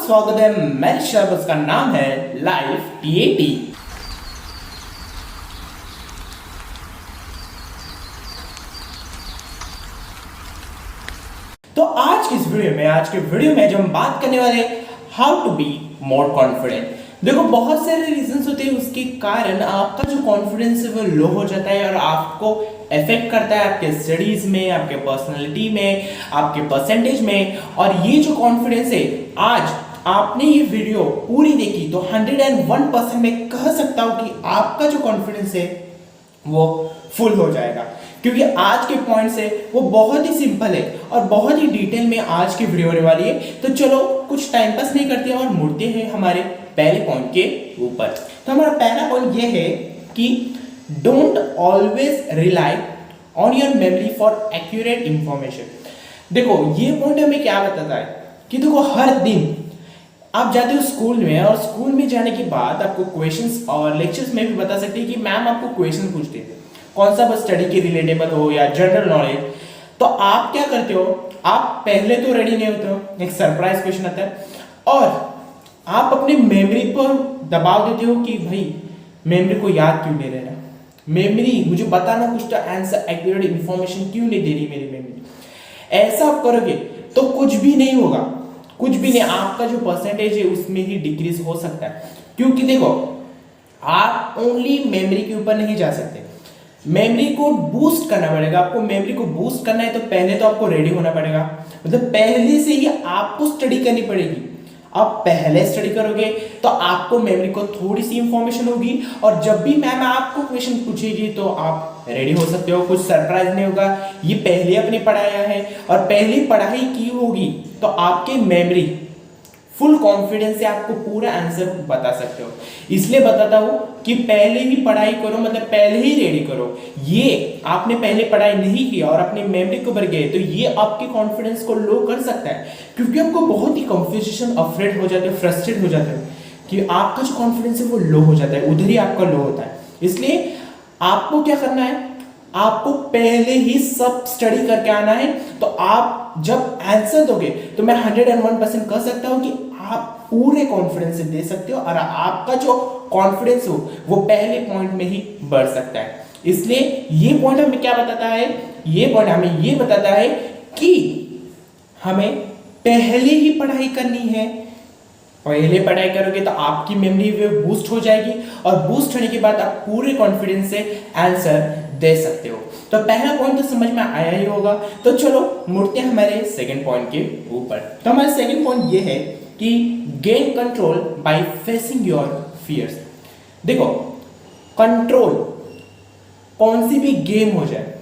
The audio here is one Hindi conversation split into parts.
स्वागत है। मेरे शब्द का नाम है लाइफ टीएटी। तो आज के वीडियो में जो हम बात करने वाले हैं how to be more confident. देखो बहुत सारे रीजंस होते हैं, उसके कारण आपका जो कॉन्फिडेंस है वो लो हो जाता है और आपको इफेक्ट करता है आपके स्टडीज में, आपके पर्सनालिटी में, आपके परसेंटेज में। और ये जो कॉन्फिडेंस है, आज आपने ये वीडियो पूरी देखी तो 101% मैं कह सकता हूं कि आपका जो कॉन्फिडेंस है वो फुल हो जाएगा, क्योंकि आज के पॉइंट्स है वो बहुत ही सिंपल है और बहुत ही डिटेल में आज की वीडियो होने वाली है। तो चलो कुछ टाइम पास नहीं करते और मुड़ते हैं हमारे पहले पॉइंट के ऊपर। तो हमारा पहला पॉइंट ये है कि don't always rely on your memory for accurate information. देखो ये पॉइंट हमें क्या बताता है कि देखो हर दिन आप जाते हो स्कूल में और स्कूल में जाने के बाद आपको क्वेश्चंस और लेक्चर्स में भी बता सकते हैं कि मैम आपको क्वेश्चन पूछते हैं, कौन सा बस स्टडी के रिलेटेबल हो या जनरल नॉलेज। तो आप क्या करते हो, आप पहले तो रेडी नहीं होते हो, एक सरप्राइज क्वेश्चन आता है और आप अपनी मेमोरी पर दबाव देते हो कि भाई मेमोरी को याद क्यों नहीं रह रहा, मेमोरी मुझे बताना कुछ तो आंसर एक्यूरेट इंफॉर्मेशन क्यों नहीं दे रही मेरी मेमोरी। ऐसा आप करोगे तो कुछ भी नहीं होगा, कुछ भी नहीं, आपका जो परसेंटेज है उसमें ही डिक्रीज हो सकता है। क्योंकि देखो आप ओनली मेमोरी के ऊपर नहीं जा सकते, मेमोरी को बूस्ट करना पड़ेगा। आपको मेमोरी को बूस्ट करना है तो पहले तो आपको रेडी होना पड़ेगा, मतलब पहले से ही आपको स्टडी करनी पड़ेगी। आप पहले स्टडी करोगे तो आपको मेमोरी को थोड़ी सी इंफॉर्मेशन होगी और जब भी मैम आपको क्वेश्चन पूछेगी तो आप रेडी हो सकते हो, कुछ सरप्राइज नहीं होगा। ये पहले अपनी पढ़ाया है और पहली पढ़ाई की होगी तो आपके मेमोरी फुल कॉन्फिडेंस से आपको पूरा आंसर बता सकते हो। इसलिए बताता हूं कि पहले ही पढ़ाई करो, मतलब पहले ही रेडी करो। ये आपने पहले पढ़ाई नहीं की और अपनी मेमोरी को भर गए तो ये आपके कॉन्फिडेंस को लो कर सकता है, क्योंकि आपको बहुत ही कंफ्यूजन, अफ्रेड हो जाते हो, फ्रस्ट्रेट हो जाते हो कि आपका जो कॉन्फिडेंस है वो लो हो जाता है, उधर ही आपका लो होता है। इसलिए आपको क्या करना है, आपको पहले ही सब स्टडी करके आना है। तो आप जब आंसर दोगे तो मैं 101% कह सकता हूं कि आप पूरे कॉन्फिडेंस से दे सकते हो और आपका जो कॉन्फिडेंस हो वो पहले पॉइंट में ही बढ़ सकता है। इसलिए ये पॉइंट हमें क्या बताता है, ये पॉइंट हमें ये बताता है कि हमें पहले ही पढ़ाई करनी है। पहले पढ़ाई करोगे तो आपकी मेमोरी वे बूस्ट हो जाएगी और बूस्ट होने के बाद आप पूरे कॉन्फिडेंस से आंसर दे सकते हो। तो पहला पॉइंट तो समझ में आया ही होगा। तो चलो मुड़ते हैं हमारे सेकंड पॉइंट के ऊपर। तो हमारा सेकंड पॉइंट ये है कि gain control by facing your fears. देखो कंट्रोल कौन सी भी गेम हो जाए,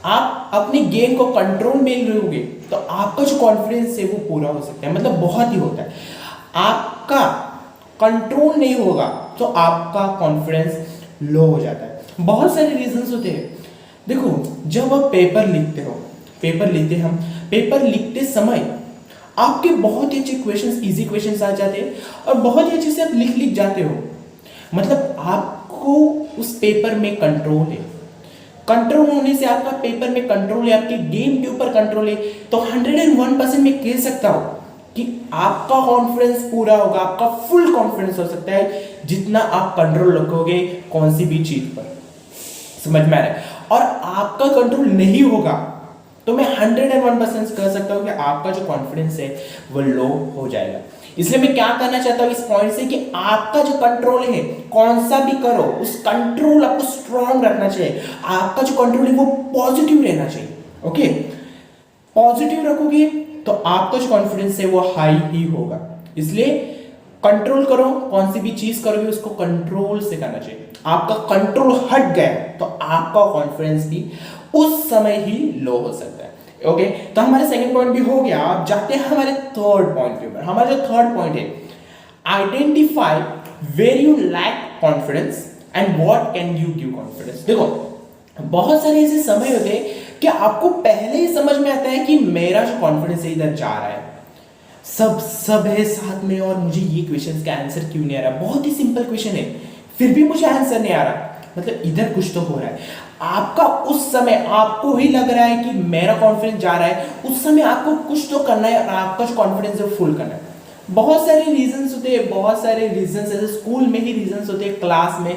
आप अपने गेम को कंट्रोल में लोगे तो आपका जो कॉन्फिडेंस है वो पूरा हो सकता है, मतलब बहुत ही होता है। आपका कंट्रोल नहीं होगा तो आपका कॉन्फिडेंस लो हो जाता है। बहुत सारे रीजंस होते हैं। देखो जब आप पेपर लिखते हो, पेपर लिखते समय आपके बहुत ही अच्छे क्वेश्चंस, इजी क्वेश्चंस आ जाते हैं और बहुत ही अच्छे से आप लिख जाते हो, मतलब आपको उस पेपर में कंट्रोल है। कंट्रोल होने से आपका पेपर में कंट्रोल है, आपके गेम के ऊपर कंट्रोल है। तो 101% मैं कह सकता हूं कि आपका कॉन्फिडेंस पूरा होगा, आपका फुल कॉन्फिडेंस हो सकता है जितना आप कंट्रोल रखोगे कौन सी भी चीज पर। समझ में आ रहा है? और आपका कंट्रोल नहीं होगा तो मैं 101% कह सकता हूं कि आपका जो कॉन्फिडेंस है वो लो हो जाएगा। इसलिए मैं क्या करना चाहता हूं इस पॉइंट से कि आपका जो कंट्रोल है, कौन सा भी करो, उस कंट्रोल आपको स्ट्रांग रखना चाहिए। आपका जो कंट्रोल है वो पॉजिटिव रहना चाहिए। ओके, पॉजिटिव रखोगे तो आपका जो कॉन्फिडेंस है वो हाई ही होगा। इसलिए कंट्रोल करो, कौन सी भी चीज करोगे उसको कंट्रोल से करना चाहिए। आपका कंट्रोल हट गया तो आपका कॉन्फिडेंस भी उस समय ही लो हो सकता है। ओके, तो हमारे सेकंड पॉइंट भी हो गया। अब जाते हैं हमारे थर्ड पॉइंट के ऊपर। हमारा जो थर्ड पॉइंट है, identify where you lack confidence and what can you give confidence. देखो बहुत सारे ऐसे समय होते हैं कि आपको पहले ही समझ में आता है कि मेरा जो कॉन्फिडेंस है इधर जा रहा है, सब है साथ में और मुझे ये क्वेश्चन का आंसर क्यों नहीं आ रहा। बहुत ही सिंपल क्वेश्चन है फिर भी मुझे आंसर नहीं आ रहा, मतलब इधर कुछ तो हो रहा है। आपका उस समय आपको ही लग रहा है कि मेरा कॉन्फिडेंस जा रहा है, उस समय आपको कुछ तो करना है और आपका जो कॉन्फिडेंस है फुल करना है। बहुत सारे रीजंस होते हैं, बहुत सारे रीजंस ऐसे स्कूल में ही रीजंस होते हैं, क्लास में,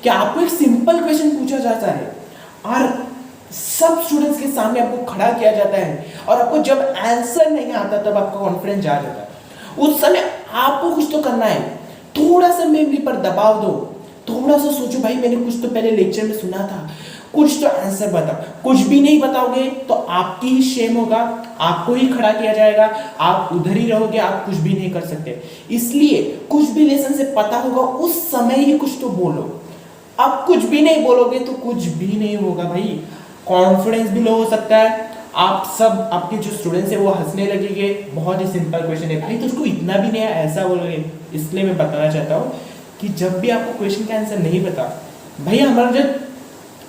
कि आपको एक सिंपल क्वेश्चन पूछा जाता है और सब स्टूडेंट्स के सामने आपको खड़ा किया जाता है और आपको जब आंसर नहीं आता तब आपका कॉन्फिडेंस जा जाता है। उस समय आपको कुछ तो करना है, थोड़ा सा मेमोरी पर दबाव दो, थोड़ा सा सोचो भाई मैंने कुछ तो पहले लेक्चर में सुना था, कुछ तो आंसर बताओ। कुछ भी नहीं बताओगे तो आपकी ही शेम होगा, आपको ही खड़ा किया जाएगा, आप उधर ही रहोगे, आप कुछ भी नहीं कर सकते। इसलिए कुछ भी लेसन से पता होगा उस समय ही कुछ तो बोलो। आप कुछ भी नहीं बोलोगे तो कुछ भी नहीं होगा भाई, कॉन्फिडेंस भी लो हो सकता है। आप सब आपके जो स्टूडेंट्स है वो हंसने लगेंगे। बहुत ही सिंपल क्वेश्चन है भाई, तो उसको इतना भी नहीं है ऐसा बोलोगे। इसलिए मैं बताना चाहता हूँ कि जब भी आपको क्वेश्चन का आंसर नहीं पता, भाई हमारा जो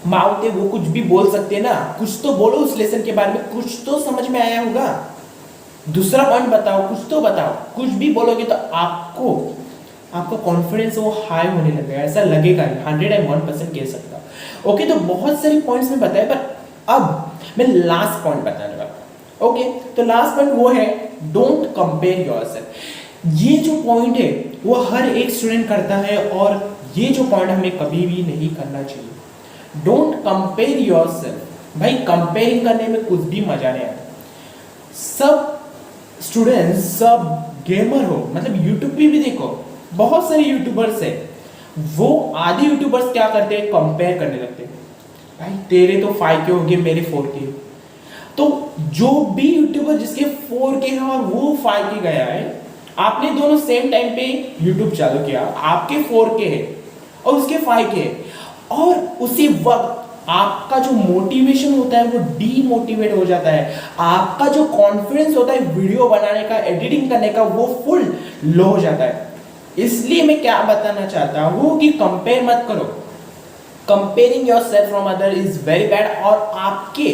माउथ है वो कुछ भी बोल सकते हैं ना, कुछ तो बोलो उस लेसन के बारे में, कुछ तो समझ में आया होगा, दूसरा पॉइंट बताओ, कुछ तो बताओ। कुछ भी बोलोगे तो आपका कॉन्फिडेंस वो हाई होने लगेगा, ऐसा लगेगा 101% कह सकता हूँ। ओके, तो बहुत सारे पॉइंट्स में बताए, पर अब मैं लास्ट पॉइंट बताने वाला हूँ। ओके, तो लास्ट पॉइंट वो है डोंट कंपेयर योरसेल्फ। ये जो पॉइंट है वो हर एक स्टूडेंट करता है और ये जो पॉइंट हमें कभी भी नहीं करना चाहिए। Don't compare yourself. भाई कंपेयरिंग करने में कुछ भी मजा नहीं आता। सब स्टूडेंट्स, सब गेमर हो, मतलब यूट्यूब पे भी देखो बहुत सारे यूट्यूबर्स है, वो आधे यूट्यूबर्स क्या करते हैं, कंपेयर करने लगते हैं। भाई तेरे तो 5K हो गए, मेरे 4K। तो जो भी यूट्यूबर जिसके 4K है और वो 5K गया है, आपने दोनों सेम टाइम पे यूट्यूब चालू किया, आपके 4K है और उसके 5K है, और उसी वक्त आपका जो मोटिवेशन होता है वो डीमोटिवेट हो जाता है, आपका जो कॉन्फिडेंस होता है वीडियो बनाने का, एडिटिंग करने का, वो फुल लो हो जाता है। इसलिए मैं क्या बताना चाहता हूं कि कंपेयर मत करो। Comparing yourself from other is very bad और आपके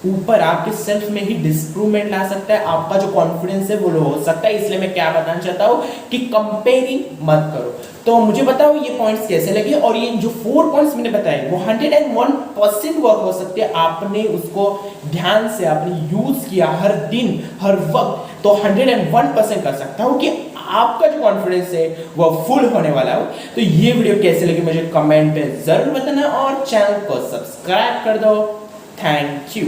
ऊपर, आपके सेल्फ में ही डिस्प्रूवमेंट ला सकता है, आपका जो कॉन्फिडेंस है वो लो हो सकता है। इसलिए मैं क्या बताना चाहता हूं कि कंपेयरिंग मत करो। तो मुझे बताओ ये पॉइंट्स कैसे लगे, और ये जो 4 पॉइंट्स मैंने बताए वो 101% वर्क हो सकते हैं। आपने उसको ध्यान से आपने यूज किया हर दिन हर वक्त, तो 101% कर सकता हूं कि आपका जो कॉन्फिडेंस है वो फुल होने वाला हो। तो ये वीडियो कैसे लगी मुझे कमेंट पे जरूर बताना और चैनल को सब्सक्राइब कर दो। Thank you.